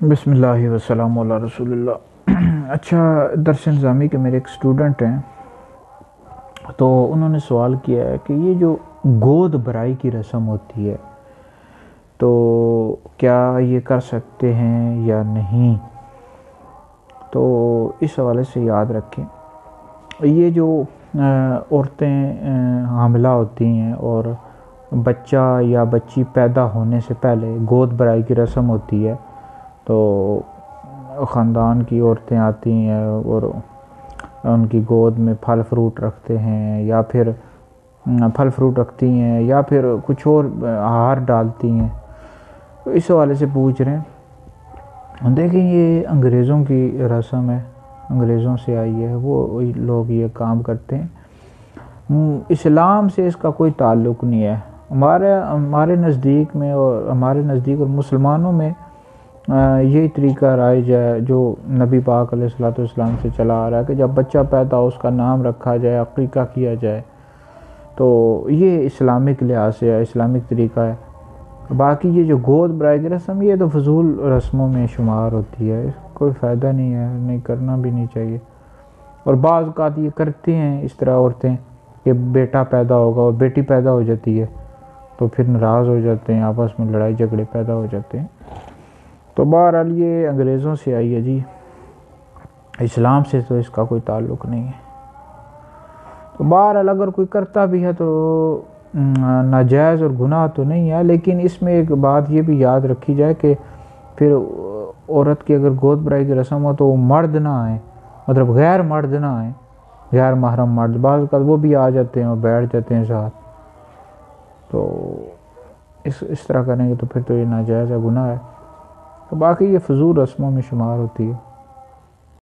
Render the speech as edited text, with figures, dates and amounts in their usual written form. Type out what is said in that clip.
بسم اللہ وسلام علی رسول اللہ۔ اچھا، درس نظامی کے میرے ایک اسٹوڈنٹ ہیں، تو انہوں نے سوال کیا ہے کہ یہ جو گود برائی کی رسم ہوتی ہے تو کیا یہ کر سکتے ہیں یا نہیں؟ تو اس حوالے سے یاد رکھیں، یہ جو عورتیں حاملہ ہوتی ہیں اور بچہ یا بچی پیدا ہونے سے پہلے گود برائی کی رسم ہوتی ہے، تو خاندان کی عورتیں آتی ہیں اور ان کی گود میں پھل فروٹ رکھتے ہیں، یا پھر پھل فروٹ رکھتی ہیں یا پھر کچھ اور آہار ڈالتی ہیں۔ تو اس حوالے سے پوچھ رہے ہیں۔ دیکھیں، یہ انگریزوں کی رسم ہے، انگریزوں سے آئی ہے، وہ لوگ یہ کام کرتے ہیں۔ اسلام سے اس کا کوئی تعلق نہیں ہے۔ ہمارے نزدیک میں اور مسلمانوں میں یہی طریقہ رائج ہے جو نبی پاک علیہ الصلوۃ والسلام سے چلا آ رہا ہے کہ جب بچہ پیدا ہو اس کا نام رکھا جائے، عقیقہ کیا جائے، تو یہ اسلامک لحاظ سے ہے، اسلامک طریقہ ہے۔ باقی یہ جو گود برائی کی رسم، یہ تو فضول رسموں میں شمار ہوتی ہے، کوئی فائدہ نہیں ہے، نہیں کرنا بھی نہیں چاہیے۔ اور بعض اوقات یہ کرتے ہیں اس طرح عورتیں کہ بیٹا پیدا ہوگا اور بیٹی پیدا ہو جاتی ہے، تو پھر ناراض ہو جاتے ہیں، آپس میں لڑائی جھگڑے پیدا ہو جاتے ہیں۔ تو بہرحال یہ انگریزوں سے آئی ہے جی، اسلام سے تو اس کا کوئی تعلق نہیں ہے۔ تو بہرحال اگر کوئی کرتا بھی ہے تو ناجائز اور گناہ تو نہیں ہے، لیکن اس میں ایک بات یہ بھی یاد رکھی جائے کہ پھر عورت کی اگر گود برائی کی رسم ہو تو وہ مرد نہ آئیں، مطلب غیر مرد نہ آئیں، غیر محرم مرد، بعض اوقات وہ بھی آ جاتے ہیں اور بیٹھ جاتے ہیں ساتھ، تو اس طرح کریں گے تو پھر تو یہ ناجائز ہے، گناہ ہے۔ تو باقی یہ فضول رسموں میں شمار ہوتی ہے۔